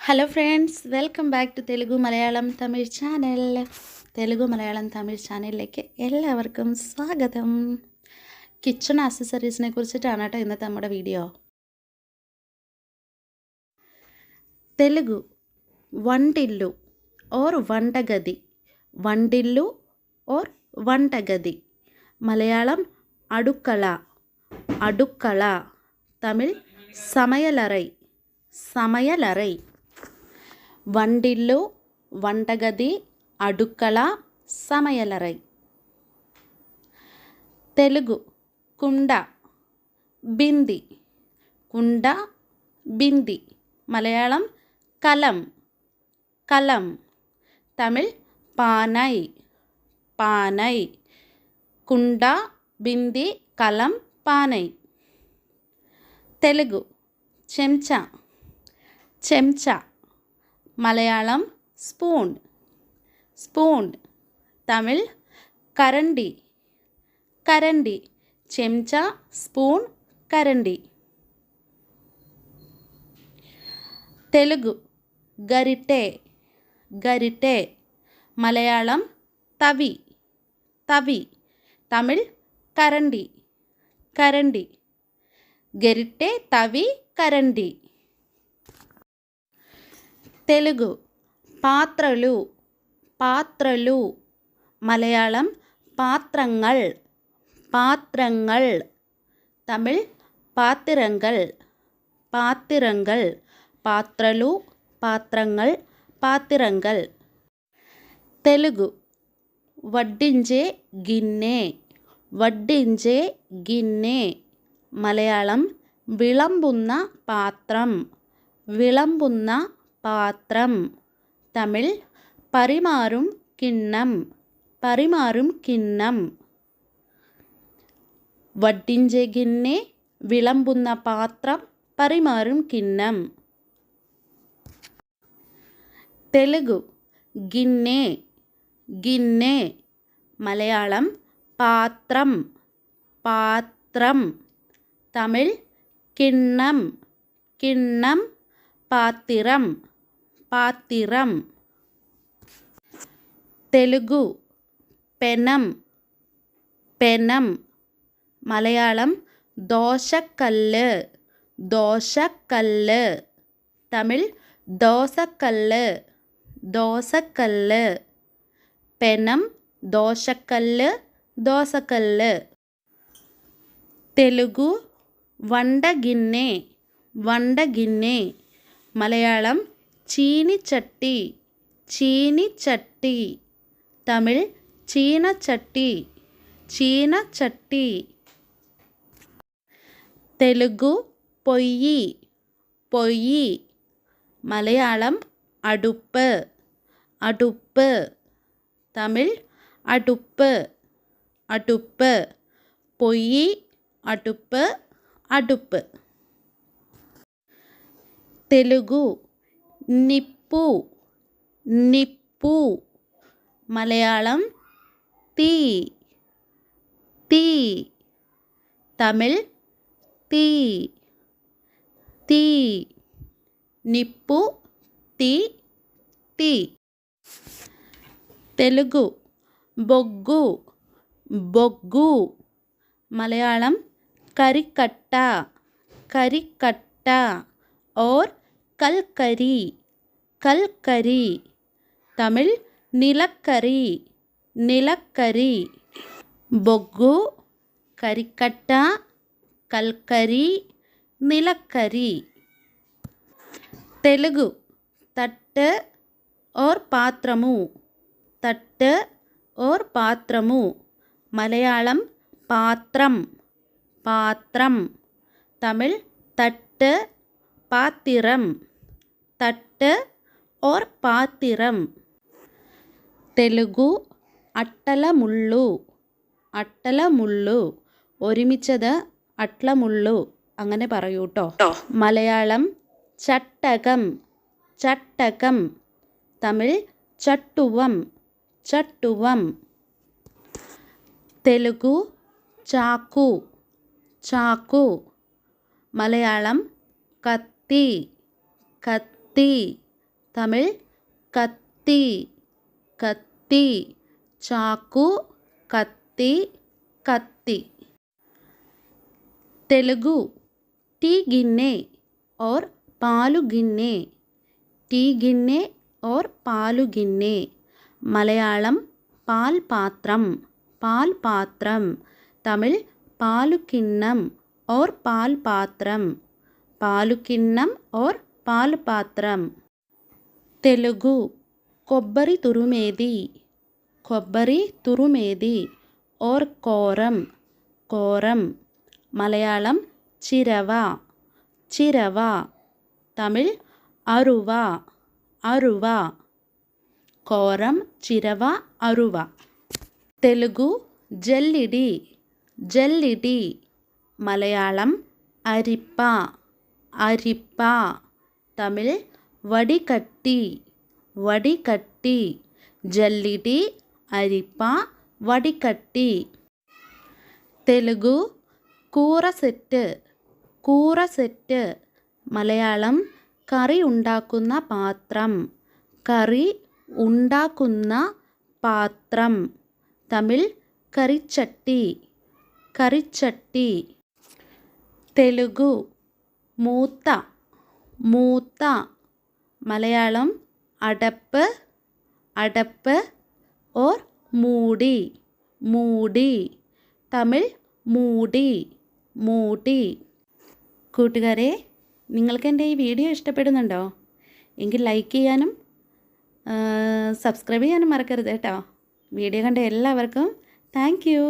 Hello friends, welcome back to Telugu Malayalam Tamil channel. Telugu Malayalam Tamil ചാനലിലേക്ക് എല്ലാവർക്കും സ്വാഗതം. കിച്ചൺ ആക്സസറീസിനെ കുറിച്ചിട്ടാണ് കേട്ടോ ഇന്നത്തെ നമ്മുടെ വീഡിയോ. తెలుగు వంటిల్లు ఓర్ వంటగది, వంటిల్లు ఓర్ వంటగది. మలయాళం அடுக்கள, அடுக்கள. తమిళ్ సమయలరై, సమయలరై. వంటిల్లు, వంటగది, అడుక్కల, సమయలరై. తెలుగు కుండ, బింది, కుండ, బింది. మలయాళం కలం, కలం. తమిళ్ పానై, పానై. కుండ, బింది, కలం, పానై. తెలుగు చెంచా, చెంచా. Malayalam spoon, spoon. తమిళ్ కరండి, కరండి. చెంచా, స్పూన్, కరండి. తెలుగు గరిటె, గరిటె. మలయాళం తవి, తవి. తమిళ్ కరండి, కరండి. గరిటె, తవి, కరండి. తెలుగు పాత్రలు, పాత్రలు. మలయాళం పాత్రങ്ങൾ, పాత్రങ്ങൾ. తమిళ్ పాత్రங்கள், పాత్రங்கள். పాత్రలు, పాత్రങ്ങൾ, పాత్రங்கள். తెలుగు వడ్డించే గిన్నె, వడ్డించే గిన్నె. మలయాళం విళంబున్న పాత్రం, విళంబున్న పాత్రం. తమిళ్ పరిమారుం కిన్నం, పరిమారుం కిన్నం. వడ్డించే గిన్నె, విళంబున్న పాత్రం, పరిమారుం కిన్నం. తెలుగు గిన్నె, గిన్నె. మలయాళం పాత్రం, పాత్రం. తమిళ్ కిన్నం, కిన్నం. పాత్రం, పాత్రం. తెలుగు పెనం, పెనం. మలయాళం దోశకల్లు, దోశకల్లు. తమిళ్ దోసకల్లు, దోసకల్లు. పెనం, దోశకల్లు, దోసకల్లు. తెలుగు వండగిన్నె, వండగిన్నె. మలయాళం చీని చట్టి, చీని చట్టి. తమిళ్ చీన చట్టి, చీన చట్టి. తెలుగు పొయ్యి, పొయ్యి. మలయాళం അടുപ്പ്, അടുപ്പ്. తమిళ్ അടുപ്പ്, അടുപ്പ്. పొయ్యి, അടുപ്പ്, അടുപ്പ്. తెలుగు నిప్పు, నిప్పు. మలయాళం తీ, తీ. తమిళ్ తీ, తీ. నిప్పు, తీ, తీ. తెలుగు బొగ్గు, బొగ్గు. మలయాళం కరికట్ట, కరికట్ట. और కల్కరి, కల్కరి. తమిళ్ నిలక్కరి, నిలక్కరి. బొగ్గు, కరికట్ట, కల్కరి, నిలక్కరి. తెలుగు తట్టు और పాత్రము, తట్టు और పాత్రము. మలయాళం పాత్రం, పాత్రం. తమిళ్ తట్టు, పాత్రం, తట్టు और పాత్రం. తెలుగు అట్టల ముళ్ళు, అట్టల ముళ్ళు. ഒരുമിച്ചത് അട്ടല മുള്ളു അങ്ങനെ പറയൂ കേട്ടോ. മലയാളം ചട്ടകം, ചട്ടകം. തമിഴ് ചട്ടുവം, ചട്ടുവം. తెలుగు చాకు, చాకు. మలయాళం కత్తి, కత్తి. തമിഴ് കത്തി കത്തി, చాకు కత్తి కత్తి. తెలుగు టీ గిన్నె और పాలు గిన్నె, టీ గిన్నె और పాలు గిన్నె. మలయాళం పాల్ పాత్రం పాల్ పాత్రం, తమిళ్ పాలు కిన్నం और పాల్ పాత్రం, పాలు కిన్నం और పాలు పాత్రం. తెలుగు కొబ్బరి తురుమేది కొబ్బరి తురుమేది और కోరం కోరం. మలయాళం చిరవ చిరవ, తమిళ్ అరువ అరువ, కోరం చిరవ అరువ. తెలుగు జల్లిడి జల్లిడి, మలయాళం అరిప్ప అరిప్ప, తమిళ్ వడికట్టి వడికట్టి. జల్లిడి, అరిప్ప, వడికట్టి. తెలుగు కూర సెట్ కూర సెట్, మలయాళం కറി ഉണ്ടാക്കുന്ന പാത്രം കറി ഉണ്ടാക്കുന്ന പാത്രം, తమిళ్ కరిచట్టి కరిచట్టి. తెలుగు మూత మూత, మలయాళం అడപ്പ് అడപ്പ് और മൂടി മൂടി, തമിഴ് മൂടി മൂടി. കൂട്ടുകാരെ, നിങ്ങൾക്ക് എൻ്റെ ഈ വീഡിയോ ഇഷ്ടപ്പെടുന്നുണ്ടോ? എങ്കിൽ ലൈക്ക് ചെയ്യാനും സബ്സ്ക്രൈബ് ചെയ്യാനും മറക്കരുത് കേട്ടോ. വീഡിയോ കണ്ട എല്ലാവർക്കും താങ്ക് യു.